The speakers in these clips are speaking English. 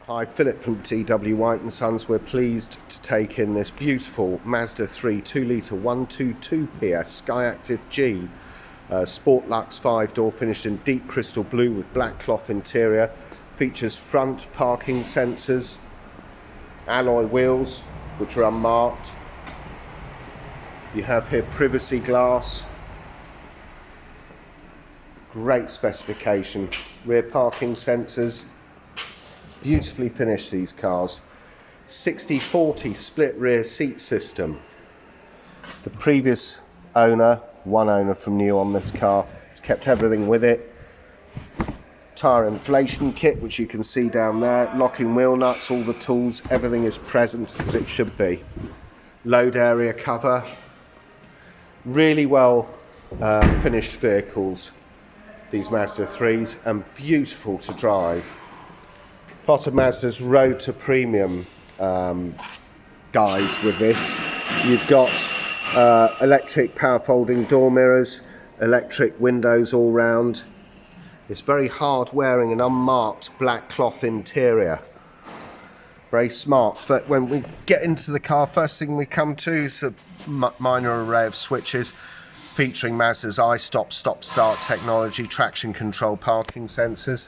Hi, Philip from TW White & Sons. We're pleased to take in this beautiful Mazda 3 2-litre 122 PS SKYACTIV-G Sport Lux 5-door finished in deep crystal blue with black cloth interior. Features front parking sensors, alloy wheels which are unmarked. You have here privacy glass, great specification, rear parking sensors. Beautifully finished, these cars. 60/40 split rear seat system. The previous owner, one owner from new on this car, has kept everything with it. Tyre inflation kit, which you can see down there. Locking wheel nuts, all the tools, everything is present as it should be. Load area cover. Really well finished vehicles, these Mazda 3s, and beautiful to drive. Part of Mazda's road to premium guys with this. You've got electric power folding door mirrors, electric windows all round. It's very hard wearing and unmarked black cloth interior. Very smart. But when we get into the car, first thing we come to is a minor array of switches featuring Mazda's i-stop, stop-start technology, traction control, parking sensors.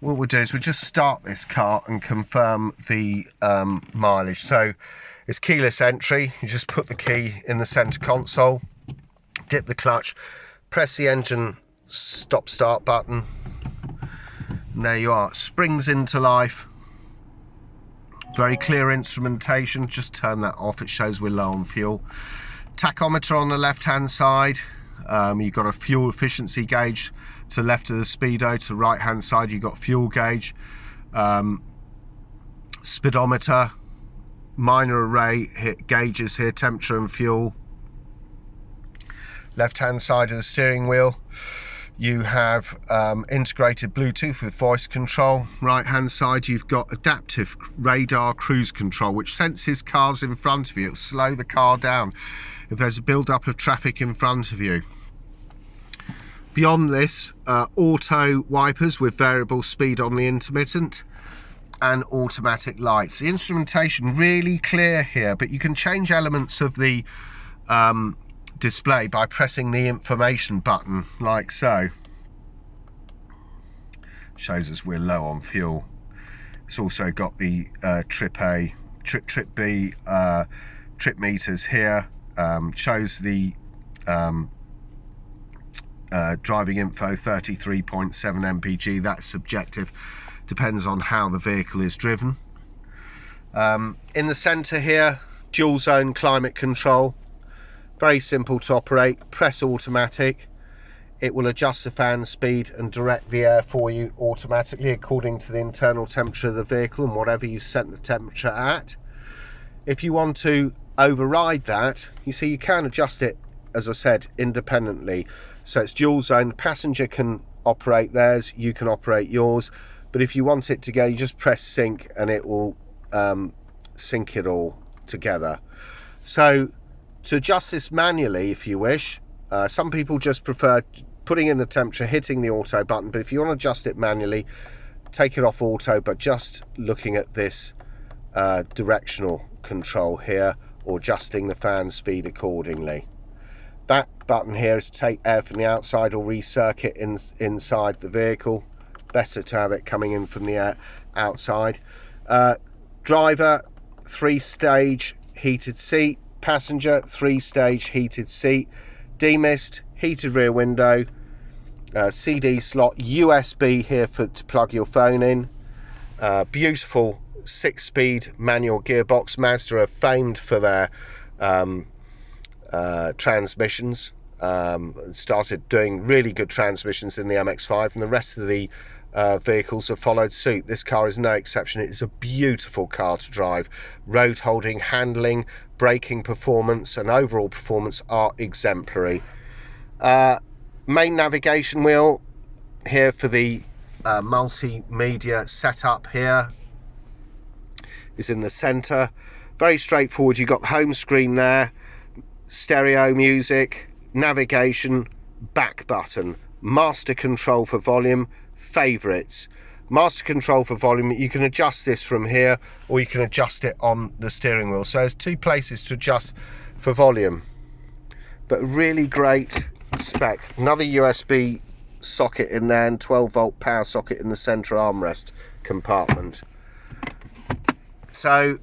What we'll do is we'll just start this car and confirm the mileage. So it's keyless entry. You just put the key in the center console, dip the clutch, press the engine stop start button, and there you are. It springs into life. Very clear instrumentation. Just turn that off, it shows we're low on fuel. Tachometer on the left hand side. You've got a fuel efficiency gauge to the left of the speedo. To the right hand side you've got fuel gauge, speedometer, minor array gauges here, temperature and fuel. Left hand side of the steering wheel you have integrated Bluetooth with voice control. Right hand side you've got adaptive radar cruise control, which senses cars in front of you. It'll slow the car down if there's a build-up of traffic in front of you. Beyond this, auto wipers with variable speed on the intermittent and automatic lights. The instrumentation really clear here, but you can change elements of the display by pressing the information button like so. Shows us we're low on fuel. It's also got the trip A, trip B, trip meters here. Shows the driving info 33.7 mpg. That's subjective, depends on how the vehicle is driven. In the center here, dual zone climate control, very simple to operate. Press automatic, it will adjust the fan speed and direct the air for you automatically according to the internal temperature of the vehicle and whatever you set the temperature at. If you want to override that, you see you can adjust it, as I said, independently. So it's dual zone. Passenger can operate theirs, you can operate yours, but if you want it to go, you just press sync and it will sync it all together. So to adjust this manually, if you wish, some people just prefer putting in the temperature, hitting the auto button, but if you want to adjust it manually, take it off auto, but just looking at this directional control here, or adjusting the fan speed accordingly. That button here is to take air from the outside or recircuit inside the vehicle. Better to have it coming in from the outside. Driver, 3-stage heated seat. Passenger, 3-stage heated seat. Demist, heated rear window. CD slot, USB here to plug your phone in. Beautiful 6-speed manual gearbox. Mazda are famed for their transmissions. Started doing really good transmissions in the MX-5, and the rest of the vehicles have followed suit. This car is no exception. It is a beautiful car to drive. Road holding, handling, braking performance and overall performance are exemplary. Main navigation wheel here for the multimedia setup here is in the center. Very straightforward. You've got the home screen there, stereo music, navigation, back button, master control for volume, favorites, Master control for volume. You can adjust this from here, or you can adjust it on the steering wheel. So there's 2 places to adjust for volume. But really great spec. Another USB socket in there, and 12-volt power socket in the center armrest compartment. So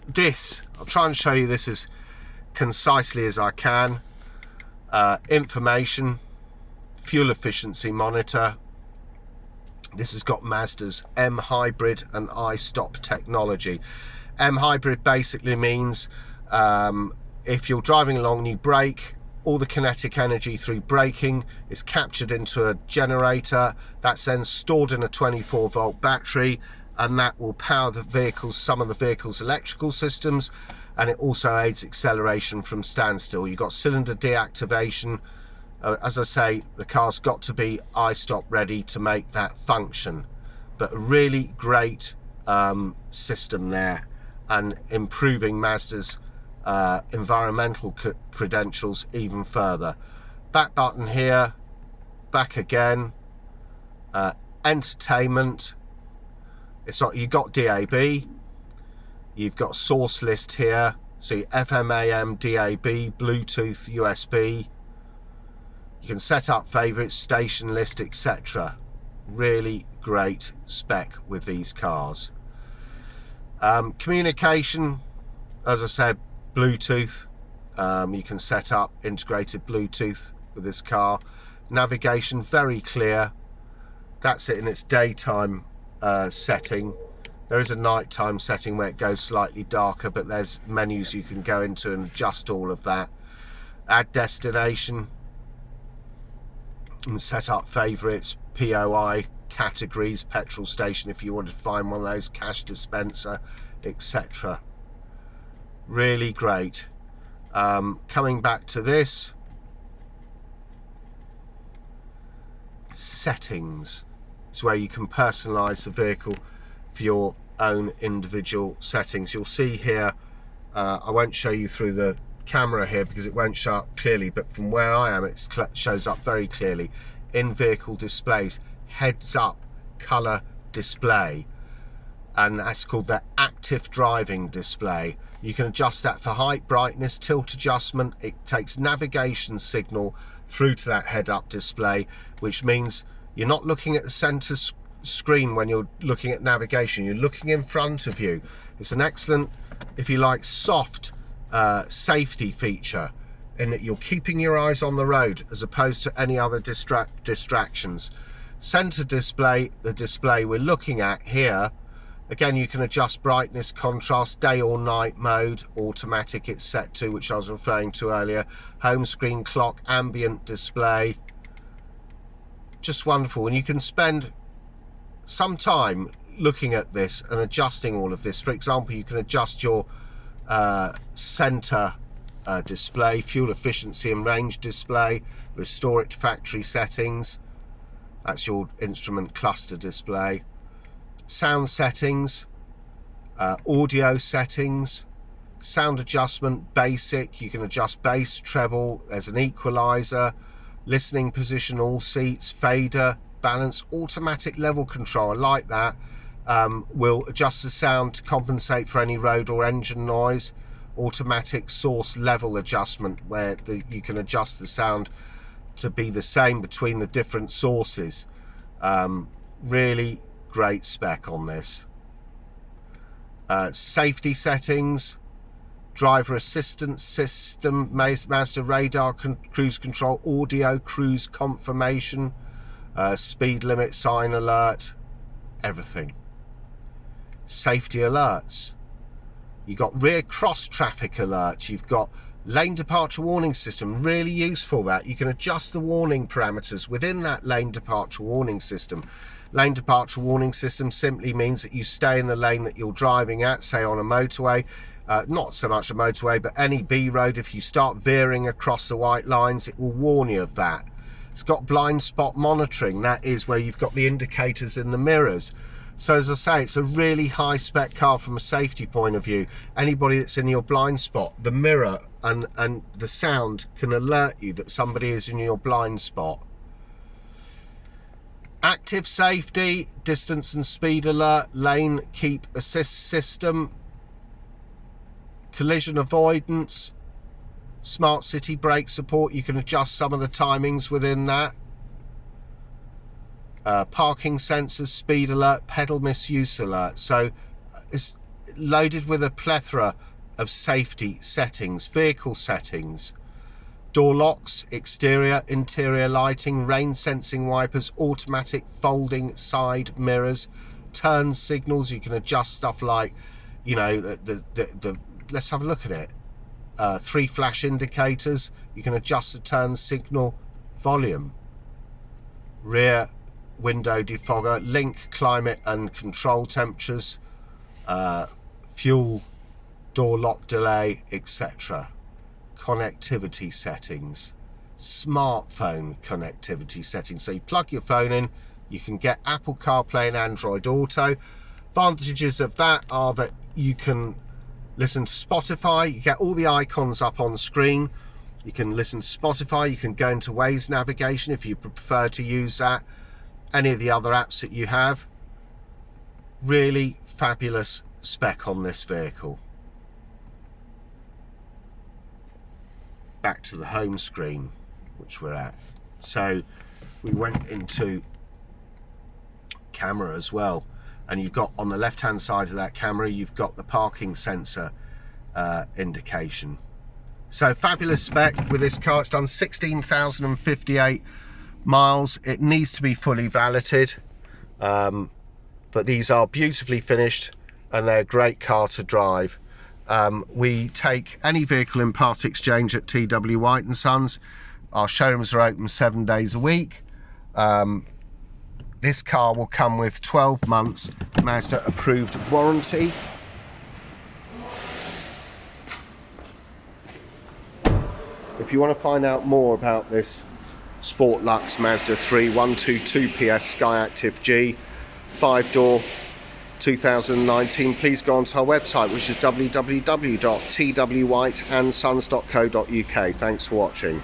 this, I'll try and show you this as concisely as I can. Information, fuel efficiency monitor. This has got Mazda's M hybrid and iStop technology. M hybrid basically means if you're driving along and you brake, all the kinetic energy through braking is captured into a generator that's then stored in a 24-volt battery, and that will power the vehicles, some of the vehicle's electrical systems, and it also aids acceleration from standstill. You've got cylinder deactivation. As I say, the car's got to be iStop ready to make that function, but a really great system there, and improving Mazda's environmental credentials even further. Back button here, back again, entertainment. It's not, you've got DAB, you've got source list here, so your FM, AM, DAB, Bluetooth, USB. You can set up favorites, station list, etc. Really great spec with these cars. Communication, as I said, Bluetooth. You can set up integrated Bluetooth with this car. Navigation, very clear. That's it in its daytime setting. There is a nighttime setting where it goes slightly darker, but there's menus you can go into and adjust all of that. Add destination and set up favorites, POI, categories, petrol station if you want to find one of those, cash dispenser, etc. Really great. Coming back to this, settings. It's where you can personalize the vehicle for your own individual settings. You'll see here, I won't show you through the camera here because it won't show up clearly, but from where I am it shows up very clearly. In vehicle displays, heads up color display, and that's called the active driving display. You can adjust that for height, brightness, tilt adjustment. It takes navigation signal through to that head up display, which means you're not looking at the center screen when you're looking at navigation, you're looking in front of you. It's an excellent, if you like, soft safety feature, in that you're keeping your eyes on the road as opposed to any other distractions. Center display, the display we're looking at here, again you can adjust brightness, contrast, day or night mode, automatic it's set to, which I was referring to earlier, home screen clock, ambient display. Just wonderful, and you can spend some time looking at this and adjusting all of this. For example, you can adjust your center display, fuel efficiency and range display, restore it to factory settings. That's your instrument cluster display. Sound settings, audio settings, sound adjustment, basic. You can adjust bass, treble, there's an equalizer, listening position, all seats, fader, balance, automatic level control. I like that. Will adjust the sound to compensate for any road or engine noise. Automatic source level adjustment, where you can adjust the sound to be the same between the different sources. Really great spec on this. Safety settings, driver assistance system, Mazda radar, cruise control, audio, cruise confirmation, speed limit sign alert, everything. Safety alerts, you've got rear cross traffic alert, you've got lane departure warning system, really useful that. You can adjust the warning parameters within that lane departure warning system. Lane departure warning system simply means that you stay in the lane that you're driving at, say on a motorway, not so much a motorway, but any B road. If you start veering across the white lines, it will warn you of that. It's got blind spot monitoring, that is where you've got the indicators in the mirrors. So as I say, it's a really high spec car from a safety point of view. Anybody that's in your blind spot, the mirror and the sound can alert you that somebody is in your blind spot. Active safety, distance and speed alert, lane keep assist system, collision avoidance, smart city brake support. You can adjust some of the timings within that. Parking sensors, speed alert, pedal misuse alert. So it's loaded with a plethora of safety settings, vehicle settings. Door locks, exterior, interior lighting, rain sensing wipers, automatic folding side mirrors, turn signals. You can adjust stuff like, you know, let's have a look at it. 3 flash indicators. You can adjust the turn signal volume. Rear window defogger, link climate and control temperatures, fuel, door lock delay, etc. Connectivity settings, smartphone connectivity settings. So you plug your phone in, you can get Apple CarPlay and Android Auto. Advantages of that are that you can listen to Spotify, you get all the icons up on screen. You can listen to Spotify, you can go into Waze navigation if you prefer to use that. Any of the other apps that you have. Really fabulous spec on this vehicle. Back to the home screen, which we're at. So we went into camera as well, and you've got on the left hand side of that camera, you've got the parking sensor indication. So fabulous spec with this car. It's done 16,058 miles. It needs to be fully valeted, but these are beautifully finished and they're a great car to drive. We take any vehicle in part exchange at TW White & Sons. Our showrooms are open 7 days a week. This car will come with 12 months Mazda approved warranty. If you want to find out more about this Sport Lux Mazda 3 122 PS SKYACTIV-G 5-door 2019, please go onto our website, which is www.twwhiteandsons.co.uk. Thanks for watching.